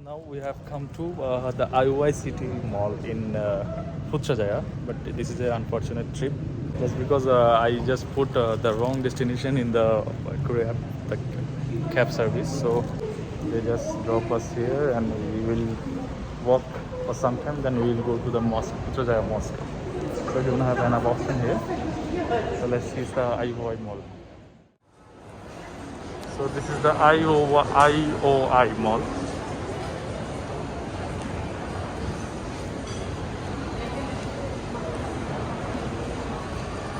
Now we have come to the IOI City Mall in Putrajaya, but this is an unfortunate trip just because I just put the wrong destination in the the cab service. So they just drop us here and we will walk for some time, then we will go to the mosque, Putrajaya Mosque. So we don't have enough option here. So let's see the IOI Mall. So this is the IOI Mall.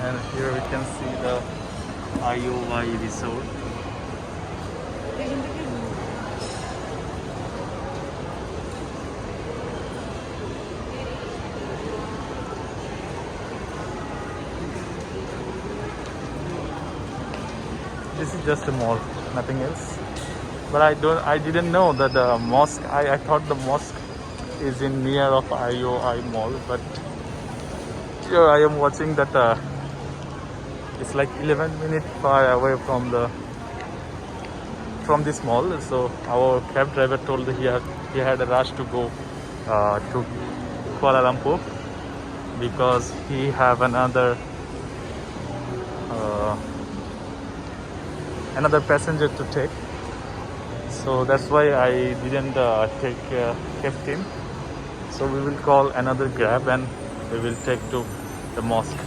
And here we can see the IOI resort. This is just a mall, nothing else. But I didn't know that the mosque. I thought the mosque is in near of IOI Mall, but here I am watching that. It's like 11 minutes far away from this mall. So our cab driver told that he had a rush to go to Kuala Lumpur because he have another passenger to take. So that's why I didn't kept him. So we will call another Grab and we will take to the mosque.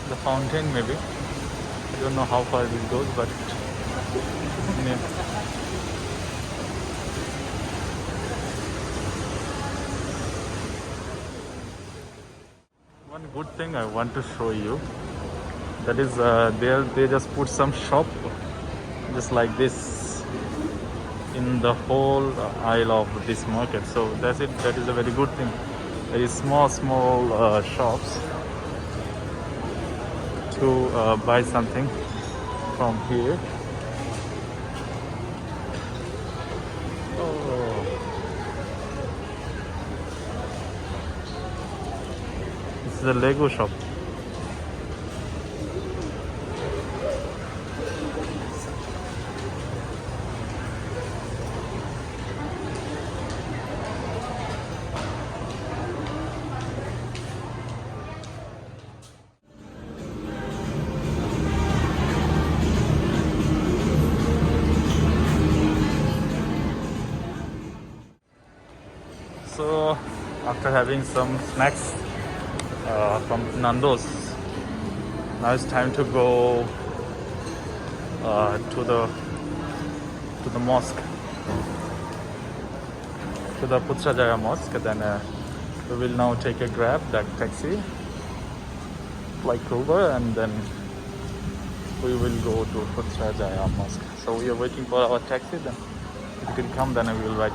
The fountain maybe. I don't know how far it goes, but yeah. One good thing I want to show you, that is they just put some shop just like this in the whole aisle of this market. So that's it. That is a very good thing. Very small shops to buy something from here. Oh, this is a Lego shop. So after having some snacks from Nando's, now it's time to go to the mosque, to the Putrajaya Mosque. Then we will now take a Grab, that taxi, like Uber, and then we will go to Putrajaya Mosque. So we are waiting for our taxi. Then if it will come, then we will ride.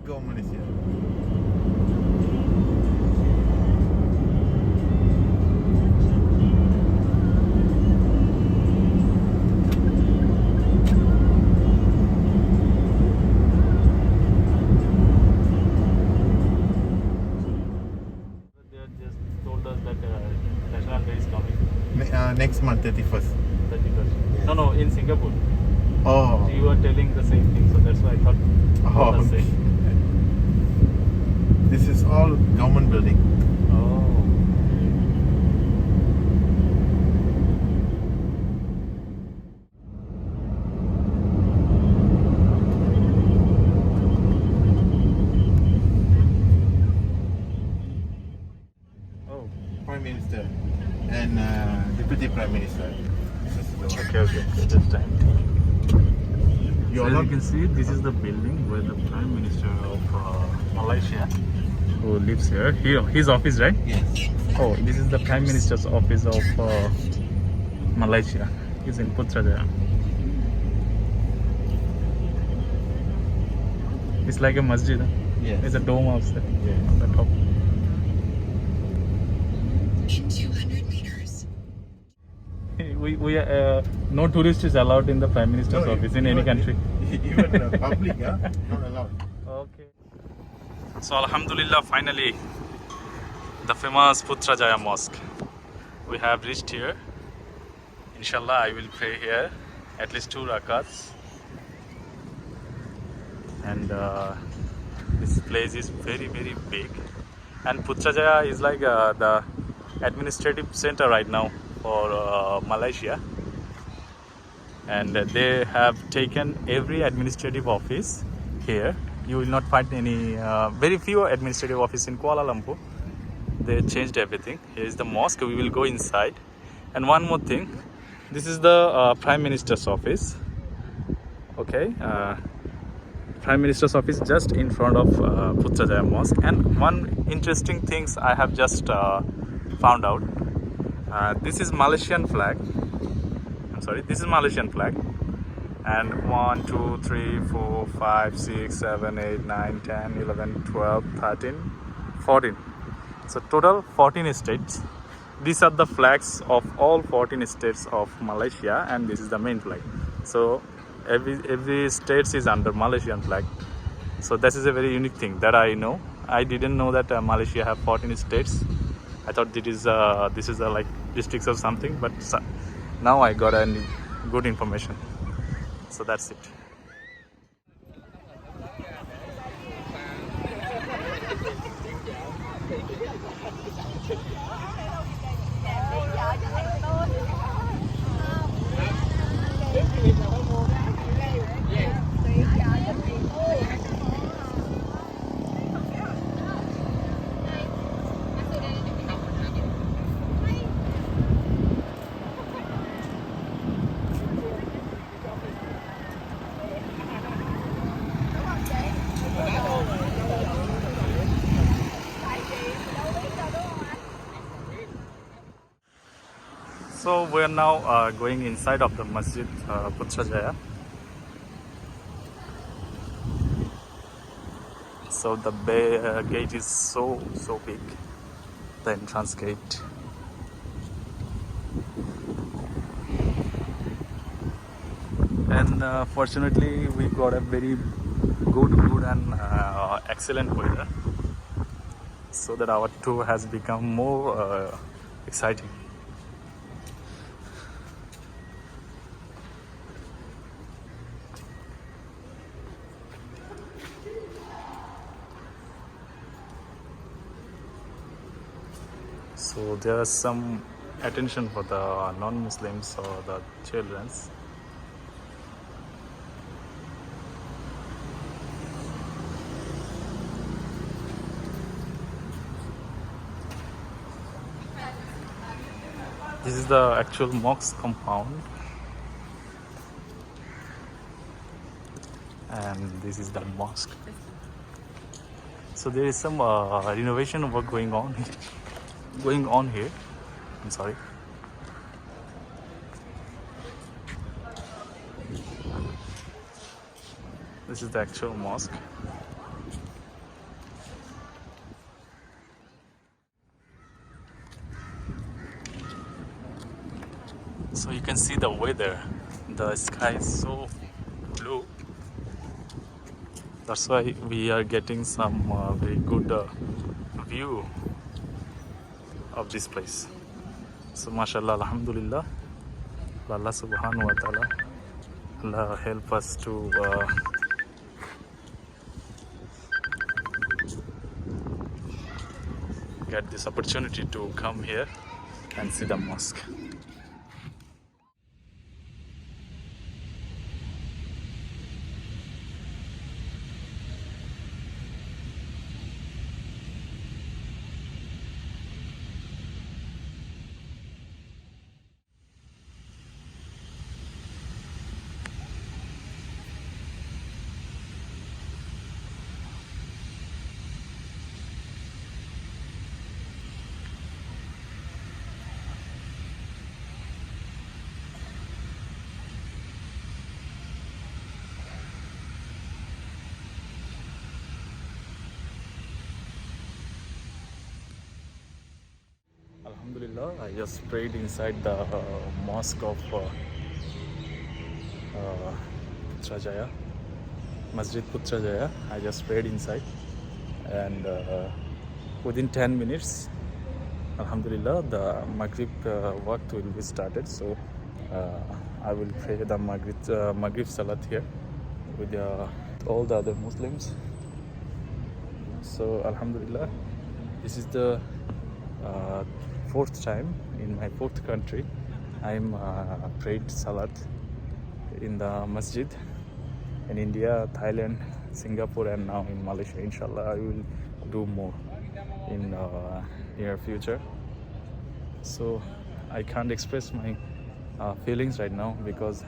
Go Malaysia. They just told us that National Day is coming. Next month, 31st. 31st. Yes. No, in Singapore. Oh. You were telling the same thing, so that's why I thought Oh, the same. This is all government building. Oh. Oh. Prime Minister and Deputy Prime Minister. This is the Okay. This time. You're So as not. you can see, this is the building where the Prime Minister of Malaysia, who lives here. His office, right? Yes. Oh, this is the Prime Minister's office of Malaysia. He's in Putrajaya. It's like a masjid. Huh? Yes. It's a dome outside Yes. on the top. In 200 meters. We no tourist is allowed in the Prime Minister's No, office in any country. Even public, not allowed. Okay. So Alhamdulillah, finally, the famous Putrajaya Mosque. We have reached here. Inshallah, I will pray here at least 2 rakats. And this place is very big. And Putrajaya is like the administrative center right now for Malaysia. And they have taken every administrative office here. You will not find any, very few administrative office in Kuala Lumpur. They changed everything. Here is the mosque. We will go inside. And one more thing, this is the Prime Minister's office. Okay, Prime Minister's office just in front of Putrajaya Mosque. And one interesting things I have just found out. This is Malaysian flag. I'm sorry, this is Malaysian flag. And 1, 2, 3, 4, 5, 6, 7, 8, 9, 10, 11, 12, 13, 14. So total 14 states. These are the flags of all 14 states of Malaysia, and this is the main flag. So every state is under Malaysian flag. So this is a very unique thing that I know. I didn't know that Malaysia have 14 states. I thought this is like districts or something, but now I got a good information. So that's it. So we are now going inside of the Masjid Putrajaya. So the gate is so big, the entrance gate. And fortunately we got a very good and excellent weather, so that our tour has become more exciting. So there is some attention for the non-Muslims or the children. This is the actual mosque compound, and this is the mosque. So there is some renovation work going on here. I'm sorry. This is the actual mosque. So you can see the weather. The sky is so blue. That's why we are getting some very good view of this place. So mashallah, alhamdulillah, Allah subhanahu wa ta'ala, Allah help us to get this opportunity to come here and see the mosque. Alhamdulillah, I just prayed inside the mosque of Putrajaya, Masjid Putrajaya. I just prayed inside, and within 10 minutes, Alhamdulillah, the Maghrib waqt will be started. So I will pray the Maghrib Salat here with all the other Muslims. So Alhamdulillah, this is the fourth time in my fourth country I'm prayed Salat in the masjid in India, Thailand, Singapore, and now in Malaysia. Inshallah, I will do more in near future. So I can't express my feelings right now because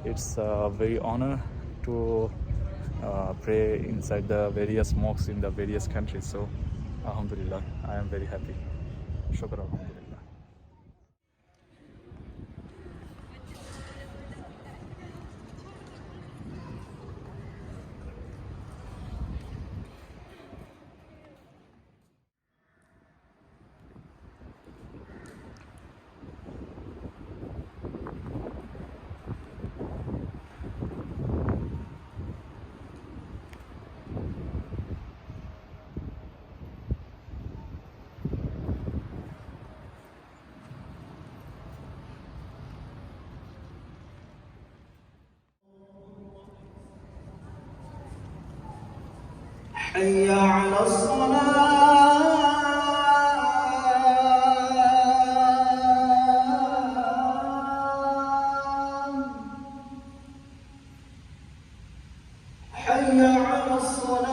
it's a very honor to pray inside the various mosques in the various countries. So Alhamdulillah, I am very happy. Shukr Alhamdulillah. حي على الصلاة حي على الصلاة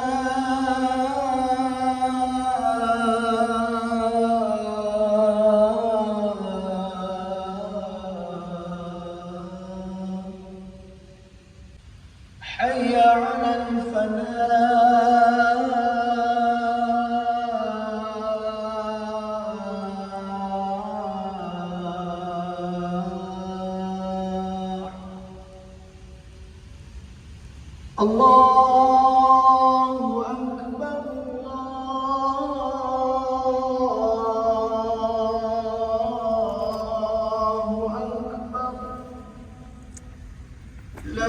حي على الفلاح الله أكبر الله أكبر لا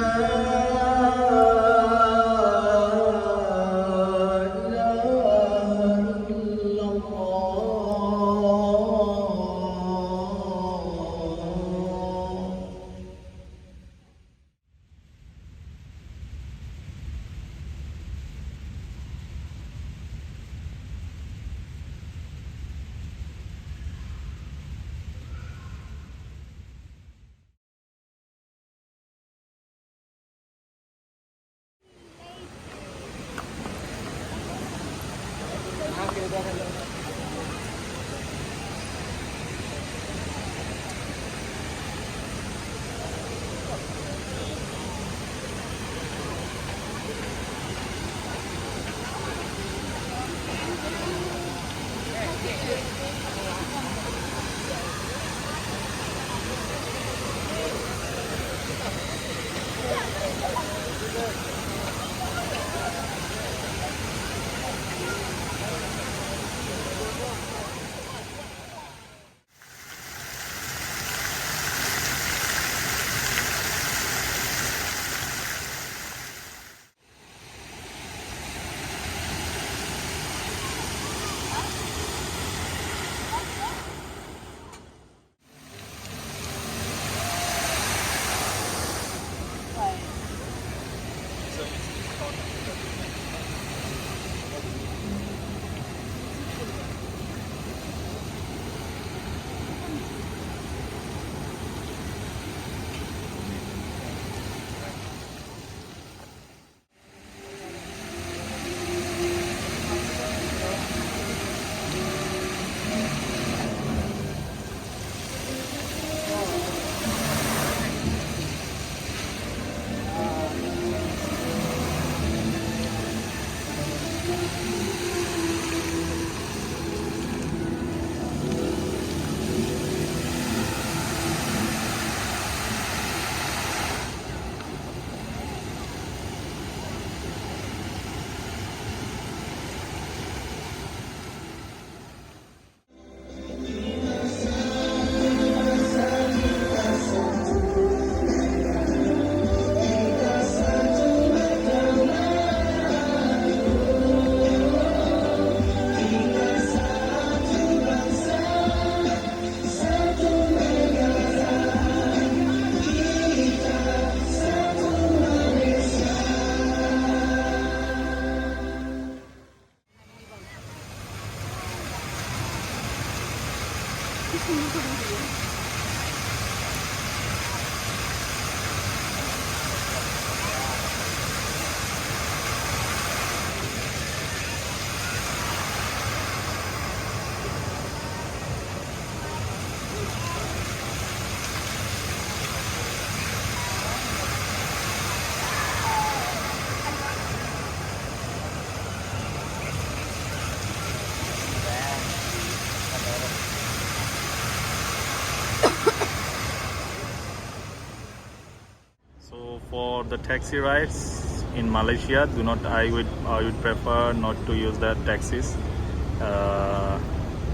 So for the taxi rides in Malaysia, I would prefer not to use the taxis.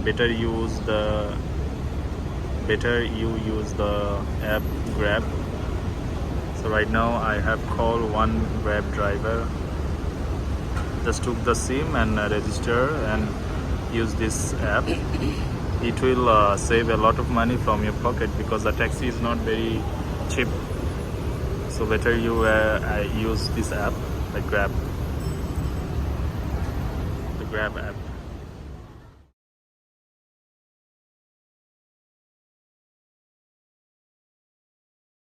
Better you use the app Grab. So right now I have called one Grab driver. Just took the SIM and register and use this app. It will save a lot of money from your pocket because the taxi is not very cheap. So better you use this app, the Grab app.